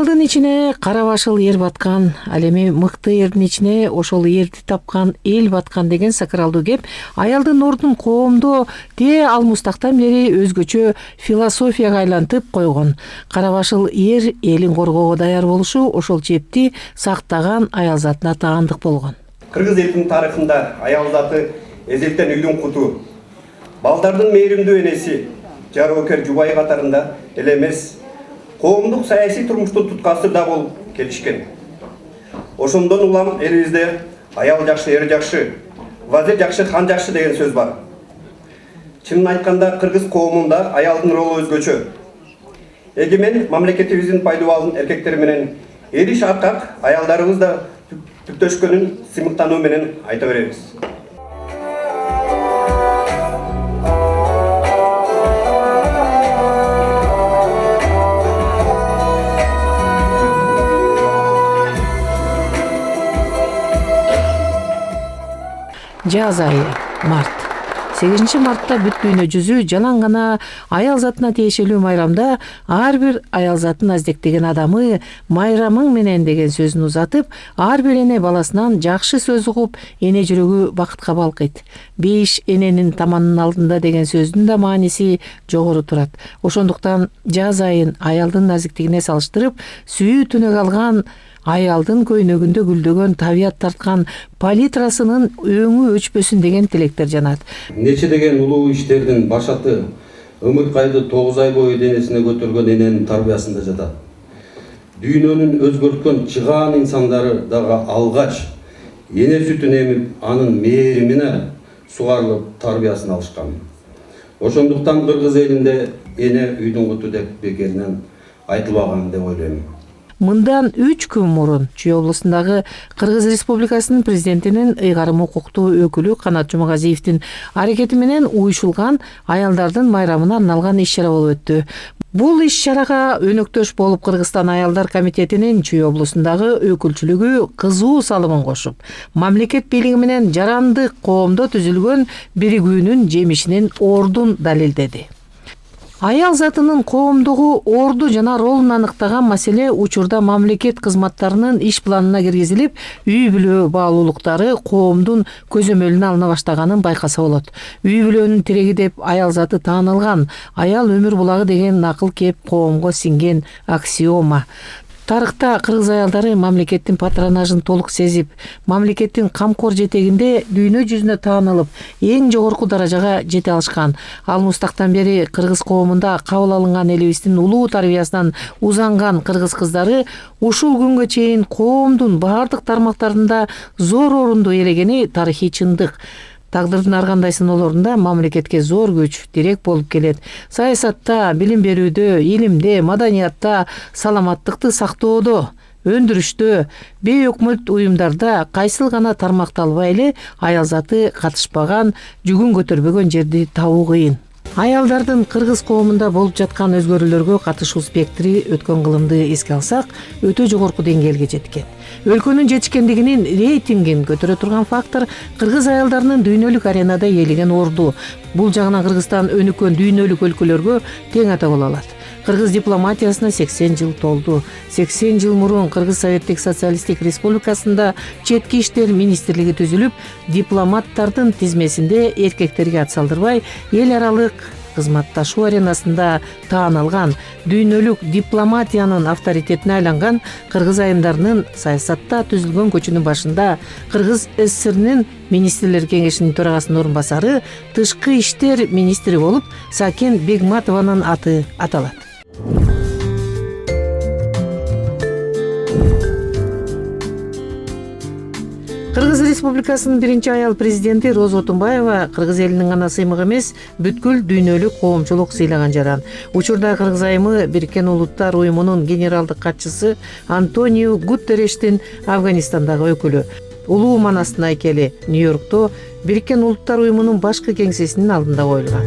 Аялдын ичине кара башыл эр баткан, ал эми мыкты эрдин ичине ошол эрди тапкан эл баткан деген сакралдуу кеп аялдын ордун коомдо те алмустактан бери өзгөчө философияга айлантып койгон. Кара башыл эр элин коргоого даяр болушу ошол чепти сактаган аял затына таандык болгон. Кыргыз элинин тарыхында аял заты эзелтен үйдүн куту, балдардын мээримдүү энеси, жароокер жубайы катарында эле эмес, коомдук саясий турмуштун туткасы да болуп келишкен. Ошондон улам элибизде аял жакшы, эр жакшы, вазир жакшы, хан жакшы деген сөз бар. Чынын айтканда кыргыз коомунда аялдын ролу өзгөчө. Эгемен мамлекетибиздин пайдубалын эркектери менен эриш аркак аялдарыбыз да түптөшкөнүн сыймыктануу менен айта беребиз. Жаз айы, март. 8 мартта бүт дүйнө жүзү жалаң гана аял затына тиешелүү майрамда ар бир аял затын аздектеген адамы майрамың менен деген сөзүн узатып, ар бир эне баласынан жакшы сөз угуп, эне жүрөгү бакытка балкыйт. 5 эненин таманынын алдында деген сөздүн да мааниси жогору турат. Ошондуктан жаз айын аялдын назиктигине салыштырып, сүйүү түнөк алган аялдын көйнөгүндө гүлдөгөн табият тарткан палитрасынын өңү өчпөсүн деген тилектер жанат. Нече деген улуу иштердин башаты ымыркайды 9 ай бою денесине көтөргөн эненин тарбиясында жатат. Дүйнөнүн өзгөрткөн чыгаан инсандары дагы алгач эне сүтүн эмип, анын мээримине сугарылып тарбиясын алышкан. Ошондуктан кыргыз элинде эне үйдүн куту деп бекеринен айтылбаган деп ойлойм. Мындан 3 күн мурун Чүй облусундагы Кыргыз Республикасынын президентинин ыйгарым укуктуу өкүлү Канат Жумагазиевдин аракети менен уюшулган аялдардын майрамына арналган иш-чара болуп өттү. Бул иш-чарага өнөктөш болуп Кыргызстан аялдар комитетинин Чүй облусундагы өкүлчүлүгү кызуу салымын кошуп, мамлекет бийлиги менен жарандык коомдо түзүлгөн биригүүнүн жемишинин ордун далилдеди. Аял затынын коомдогу орду жана ролун аныктаган маселе учурда мамлекет кызматтарынын иш планына киргизилип, үй бүлө баалуулуктары коомдун көзөмөлүнө алына баштаганын байкаса болот. Үй бүлөнүн тиреги деп аял заты таанылган, аял өмүр булагы деген накыл кеп коомго сиңген аксиома. Тарыхта кыргыз аялдары мамлекеттин патронажын толук сезип, мамлекеттин камкор жетегинде дүйнө жүзүнө таанылып, эң жогорку даражага жете алышкан. Алмустактан бери кыргыз коомунда кабыл алынган элибиздин улуу тарбиясынан узанган кыргыз кыздары ушул күнгө чейин коомдун бардык тармактарында зор орунду ээлегени тарыхый чындык. Тагдырдын ар кандай сыноолорунда мамлекетке зор күч, дирек болуп келет. Саясатта, билим берүүдө, илимде, маданиятта, саламаттыкты сактоодо, өндүрүштө, бейөкмөт уюмдарда кайсыл гана тармакта албай эле аял заты катышпаган, жүгүн көтөрбөгөн жерди табуу кыйын. Аялдардын кыргыз коомунда болуп жаткан өзгөрүүлөргө катышуу спектри өткөн кылымды эске алсак, өтө жогорку деңгээлге жеткен. Өлкөнүн жетишкендигинин рейтингин көтөрө турган фактор кыргыз аялдарынын дүйнөлүк аренада ээлеген орду. Бул жагынан Кыргызстан өнүккөн дүйнөлүк өлкөлөргө тең ата боло алат. Кыргыз дипломатиясына 80 жыл толду. 80 жыл мурун Кыргыз Советтик Социалисттик Республикасында четки иштер министрлиги түзүлүп, дипломаттардын тизмесинде эркектерге ат салдырбай, эл аралык кызматташуу аренасында таанылган, дүйнөлүк дипломатиянын авторитетине айланган кыргыз айымдарынын саясатта түзүлгөн көчүнүн башында Кыргыз СССРнин министрлер кеңешинин төрагасынын орун басары, тышкы иштер министри болуп Сакен Бегматованын аты аталат. Кыргыз Республикасынын биринчи аял президенти Роза Отунбаева кыргыз элинин гана сыймыгы эмес, бүткүл дүйнөлүк коомчулук сыйлаган жаран. Учурда кыргыз айымы Бириккен Улуттар уюмунун генералдык катчысы Антонио Гутерриштин Афганистандагы өкүлү. Улуу Манастын айкели Нью-Йоркто Бириккен Улуттар уюмунун башкы кеңсесинин алдында коюлган.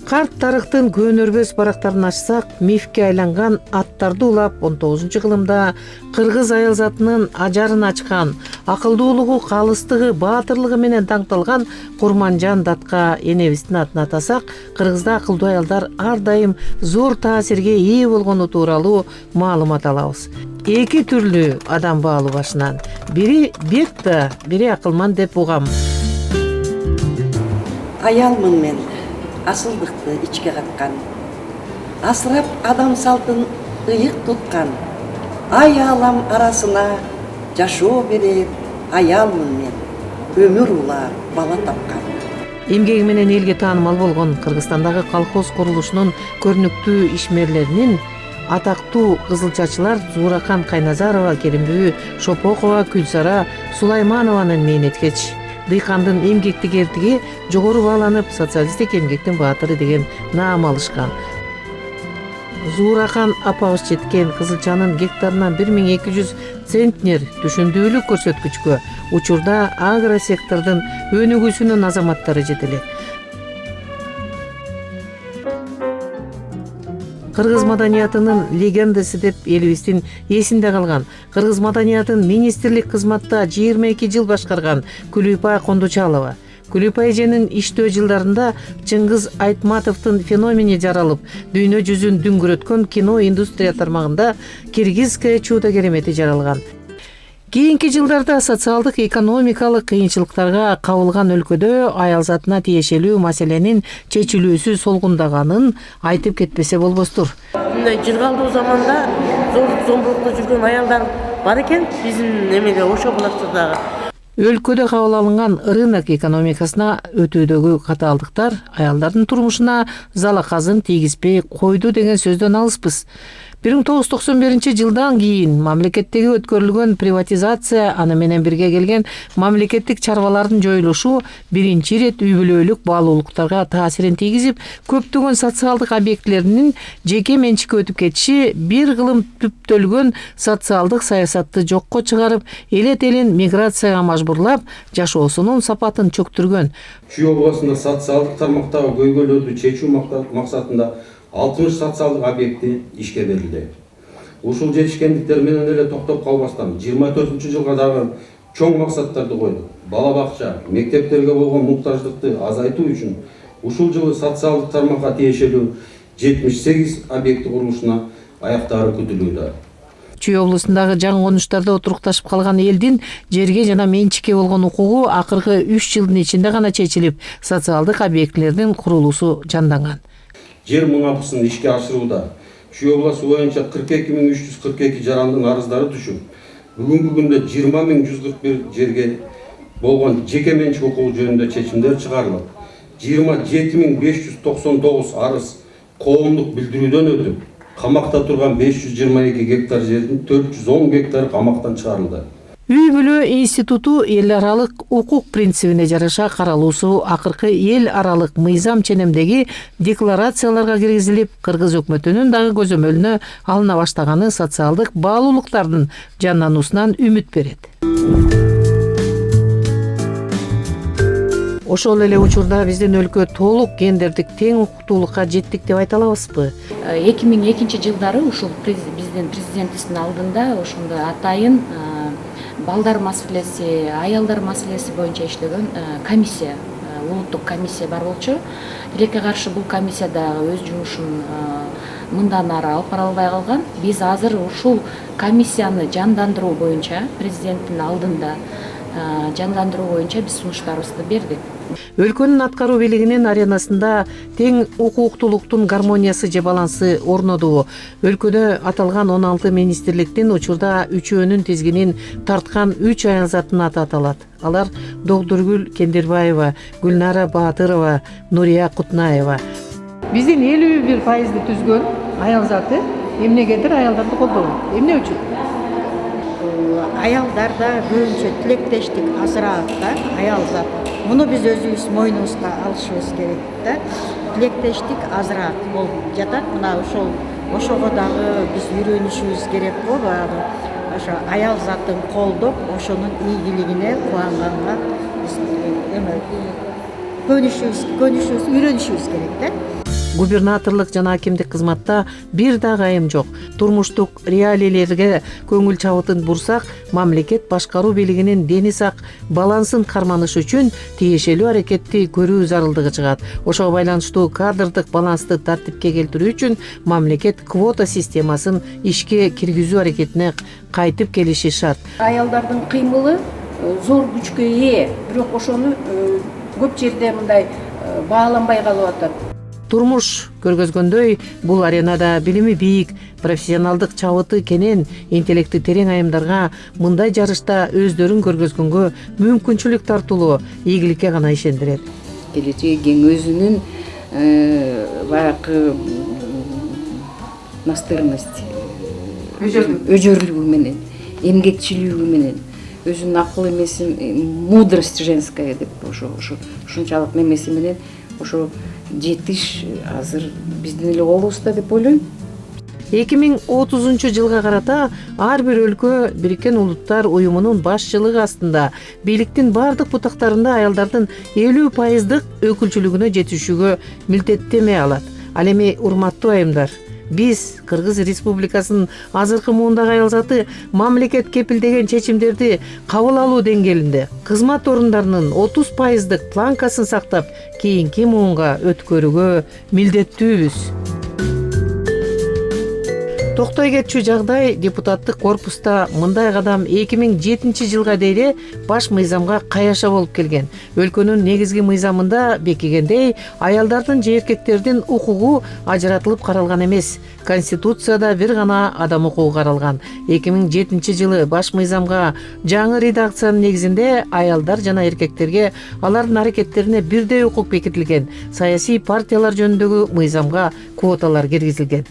Карт тарыхтын көнөрбөс барактарын ачсак, мифке айланган аттарды улап 19-кылымда кыргыз аял затынын ажарын ачкан, акылдуулугу, калыстыгы, баатырлыгы менен даңкталган Курманжан Датка энебиздин атын атасак, кыргызда акылдуу аялдар ар дайым зор таасирге ээ болгону тууралуу маалымат алабыз. Эки түрлүү адам баалуу башынан. Бири бек да, бири акылман деп угам. Аялмын мен, асылдыкты ичке каткан, асырап адам салтын ыйык туткан, ай алам арасына жашоо берет, аялмын мен, өмүр улар бала тапкан. Эмгеги менен элге таанымал болгон Кыргызстандагы колхоз курулушунун көрүнүктүү ишмерлеринин атактуу кызылчачылар Зууракан Кайназарова, Керимбүбү Шопокова, Күлсара Сулайманованын мээнеткечи, дыйкандын эмгектигердиги жогору бааланып, социалисттик эмгектин баатыры деген наам алышкан. Зууракан апабыз жеткен кызылчанын гектарынан 1200 центнер түшүндүүлүк көрсөткүчкө учурда агросектордун өнүгүүсүнүн азаматтары жетелек. Кыргыз маданиятынын легендасы деп элибиздин эсинде калган, кыргыз маданиятын министрлик кызматта 22 жыл башкарган Күлүпай Кондучалова. Күлүпай эженин иштөө жылдарында Чыңгыз Айтматовдун феномени жаралып, дүйнө жүзүн дүңгүрөткөн кино индустрия тармагында Киргизское чудо керемети жаралган. Кийинки жылдарда социалдык экономикалык кыйынчылыктарга кабылган өлкөдө аял затына тиешелүү маселенин чечилүүсү солгундаганын айтып кетпесе болбостур. Мындай жыргалдуу заманда зорлук зомбулукта жүргөн аялдар бар экен биздин эмеде ошо булактардагы. Өлкөдө кабыл алынган рынок экономикасына өтүүдөгү катаалдыктар аялдардын турмушуна залаказын тийгизбей койду деген сөздөн алыспыз. 1991 жылдан кийин мамлекеттеги өткөрүлгөн приватизация, аны менен бирге келген мамлекеттик чарбалардын жоюлушу биринчи ирет үй бүлөлүк баалуулуктарга таасирин тийгизип, көптөгөн социалдык объектилеринин жеке менчикке өтүп кетиши бир кылым түптөлгөн социалдык саясатты жокко чыгарып, элет элин миграцияга мажбурлап, жашоосунун сапатын чөктүргөн. Чүй областында социалдык тармактагы көйгөйлөрдү чечүү максатында 60 социалдык объекти ишке берилди. Ушул жетишкендиктер менен эле токтоп калбастан 24-жылга дагы чоң максаттарды койдук. Бала бакча, мектептерге болгон муктаждыкты азайтуу үчүн ушул жылы социалдык тармакка тиешелүү 78 объекти курулушуна аяктары күтүлүүдө. Чүй облусундагы жаңы конуштарда отурукташып калган элдин жерге жана менчикке болгон укугу акыркы 3 жылдын ичинде гана чечилип, социалдык объектилердин курулуусу жанданган. Жер муңапысын ишке ашырууда Чүй областы боюнча 42.342 жарандын арыздары түшүп, бүгүнкү күндө 20.141 жерге болгон жеке менчик укугу жөнүндө чечимдер чыгарылып, 27.599 арыз коомдук билдирүүдөн өтүп, камакта турган 522 гектар жердин 410 гектары камактан чыгарылды. Үй бүлө институту эл аралык укук принцибине жараша каралуусу акыркы эл аралык мыйзам ченемдеги декларацияларга киргизилип, кыргыз өкмөтүнүн дагы көзөмөлүнө алына баштаганы социалдык баалуулуктардын жандануусунан үмүт берет. Ошол эле учурда биздин өлкө толук гендердик тең укуктуулукка жеттик деп айта алабызбы? 2002 жылдары ушул биздин президентибиздин алдында ошондой атайын балдар маселеси, аялдар маселеси боюнча иштеген комиссия, улуттук комиссия бар болчу. Тилекке каршы бул комиссия дагы өз жумушун мындан ары алып бара албай калган. Биз азыр ушул комиссияны жандандыруу боюнча президенттин алдында жандандыруу боюнча биз сунуштарыбызды бердик. Өлкөнүн аткаруу бийлигинин аренасында тең укуктуулуктун гармониясы же балансы орнодубу? Өлкөдө аталган 16 министрликтин учурда 3өөнүн тизгинин тарткан 3 аял затын аты аталат. Алар Догдургүл Кендирбаева, Гүлнара Баатырова, Нурия Кутнаева. Биздин 51% түзгөн аял заты эмнегедир аялдарды колдойт. Эмне үчүн? Аялдарда көбүнчө тилектештик азыраак да, аял заты. Муну биз өзүбүз мойнубузга алышыбыз керек да. Тилектештик азыраак болуп жатат. Мына ошого дагы биз үйрөнүшүбүз керек го. Баягы ошо аял затын колдоп, ошонун ийгилигине кубанганга биз көнүшүбүз, үйрөнүшүбүз керек да. губернаторлук жана акимдик кызматта бир дагы айым жок. Турмуштук реалийлерге көңүл чабытын бурсак, мамлекет башкаруу бийлигинин дени сак балансын карманыш үчүн тиешелүү аракетти көрүү зарылдыгы чыгат. Ошого байланыштуу кадрдык балансты тартипке келтирүү үчүн мамлекет квота системасын ишке киргизүү аракетине кайтып келиши шарт. Аялдардын кыймылы зор күчкө ээ, бирок ошону көп жерде мындай бааланбай калып атат. Турмуш көргөзгөндөй, бул аренада билими бийик, профессионалдык чабыты кенен, интеллекти терең айымдарга мындай жарышта өздөрүн көргөзгөнгө мүмкүнчүлүк тартуулоо ийгиликке гана ишендирет. Келечеги кең өзүнүн баягы настырность, өжөрлүгү менен, эмгекчилиги менен, өзүнүн акыл эмесин, мудрость женская деп ушунчалык немеси менен ошо жетиш азыр биздин эле колубузда деп ойлойм. 2030 жылга карата ар бир өлкө Бириккен Улуттар уюмунун башчылыгы астында бийликтин бардык бутактарында аялдардын 50% өкүлчүлүгүнө жетишүүгө милдеттеме алат. Ал эми урматтуу айымдар, биз Кыргыз Республикасынын азыркы муундагы аял заты мамлекет кепилдеген чечимдерди кабыл алуу деңгээлинде кызмат орундарынын 30% планкасын сактап, кийинки муунга өткөрүүгө милдеттүүбүз. Токтой кетчү жагдай депутаттык корпуста мындай кадам 2007 жылга дейре баш мыйзамга каяша болуп келген. Өлкөнүн негизги мыйзамында бекигендей, аялдардын же эркектердин укугу ажыратылып каралган эмес. Конституцияда бир гана адам укугу каралган. 2007 жылы баш мыйзамга жаңы редакциянын негизинде аялдар жана эркектерге алардын аракеттерине бирдей укук бекитилген. Саясий партиялар жөнүндөгү мыйзамга квоталар киргизилген.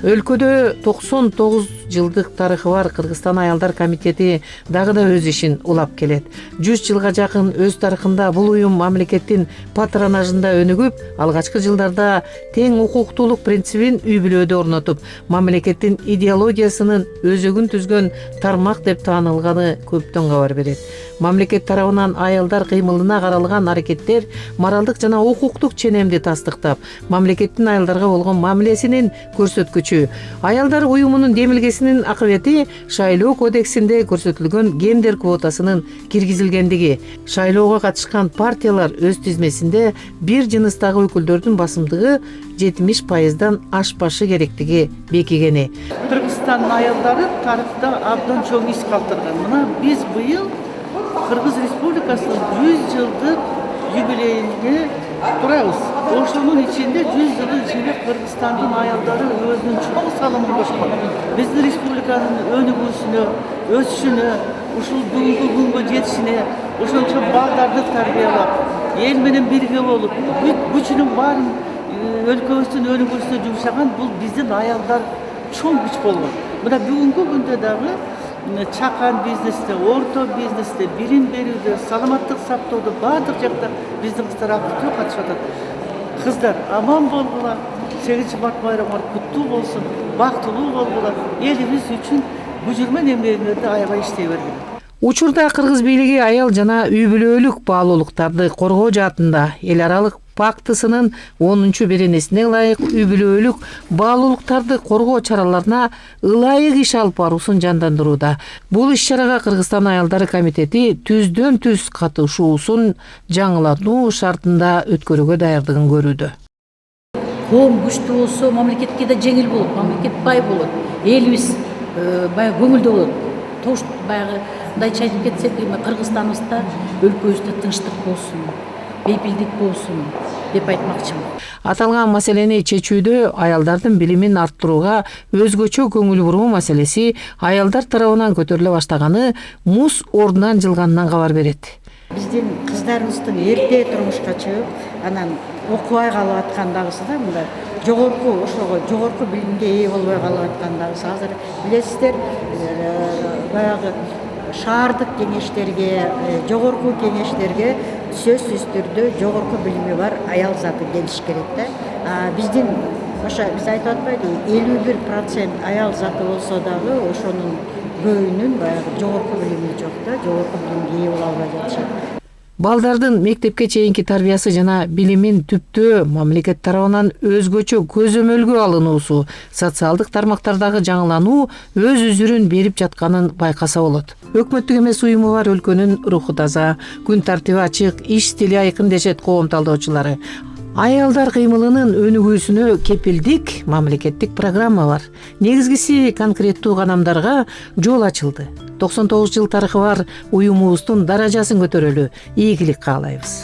Өлкөдө 99 жылдык тарыхы бар Кыргызстан аялдар комитети дагы да өз ишин улап келет. 100 жылга жакын өз тарыхында бул уюм мамлекеттин патронажында өнүгүп, алгачкы жылдарда тең укуктуулук принцибин үй бүлөдө орнотуп, мамлекеттин идеологиясынын өзөгүн түзгөн тармак деп таанылганы көптөн кабар берет. Мамлекет тарабынан аялдар кыймылына каралган аракеттер моралдык жана укуктук ченемди тастыктап, мамлекеттин аялдарга болгон мамилесинин көрсөткүчү. Аялдар уюмунун демилгесинин акыбети шайлоо кодексинде көрсөтүлгөн гендер квотасынын киргизилгендиги. Шайлоого катышкан партиялар өз тизмесинде бир жыныстагы өкүлдөрдүн басымдыгы 70%дан ашпашы керектиги бекигени. Кыргызстандын аялдары тарыхта абдан чоң из калтырган. Мына биз быйыл Кыргыз Республикасынын 100 жылдык юбилейине турабыз. Ошонун ичинде 100 жылдын ичинде Кыргызстандын аялдары өзүнүн чоң салымын кошкон. Биздин республиканын өнүгүүсүнө, өсүшүнө, ушул бүгүнкү күнгө жетишине, ошончо балдарды тарбиялап, эл менен бирге болуп, күчүнүн баарын өлкөбүздүн өнүгүүсүнө жумшаган бул биздин аялдар чоң күч болгон. Мына бүгүнкү күндө дагы чакан бизнесте, орто бизнесте, билим берүүдө, саламаттык сактоодо баардык жакта биздин кыздар активдүү катышып атат. Кыздар аман болгула, 8 март байрамыңар куттуу болсун, бактылуу болгула, элибиз үчүн бүжүрмөн эмгегиңерди аябай иштей бергиле. Учурда Кыргыз бийлиги аял жана үй бүлөлүк баалуулуктарды коргоо жаатында эл аралык пактысынын 10-беренесине ылайык үй бүлөлүк баалуулуктарды коргоо чараларына ылайык иш алып баруусун жандандырууда. Бул иш-чарага Кыргызстан аялдары комитети түздөн-түз катышуусун жаңылатуу шартында өткөрүүгө даярдыгын көрүүдө. Коом күчтүү болсо, мамлекетке да жеңил болот, мамлекет бай болот, элибиз баягы көңүлдүү болот. Тош баягы мындайча айтып кетсек, Кыргызстаныбызда өлкөбүздө тынчтык болсун, бейпилдик болсун деп айтмакчымын. Аталган маселени чечүүдө аялдардын билимин арттырууга өзгөчө көңүл буруу маселеси аялдар тарабынан көтөрүлө баштаганы муз ордунан жылганынан кабар берет. Биздин кыздарыбыздын эрте турмушка чыгып, анан окубай калып аткандагысы да мындай жогорку билимге ээ болбой калып аткандагысы. Азыр билесиздер, баягы шаардык кеңештерге, жогорку кеңештерге сөзсүз түрдө жогорку билими бар аял заты келиш керек да. Биздин ошо биз айтып атпайбы, 51% аял заты болсо дагы ошонун көбүнүн баягы жогорку билими жок да, жогорку билимге ээ боло албай жатышат. Балдардын мектепке чейинки тарбиясы жана билимин түптөө мамлекет тарабынан өзгөчө көзөмөлгө алынуусу, социалдык тармактардагы жаңылануу өз үзүрүн берип жатканын байкаса болот. Өкмөттүк эмес уюму бар өлкөнүн руху таза, күн тартиби ачык, иш стили айкын дешет коом талдоочулары. Аялдар кыймылынын өнүгүүсүнө кепилдик мамлекеттик программа бар. Негизгиси конкреттүү кадамдарга жол ачылды. 99 жыл тарыхы бар уюмубуздун даражасын көтөрөлү, ийгилик каалайбыз.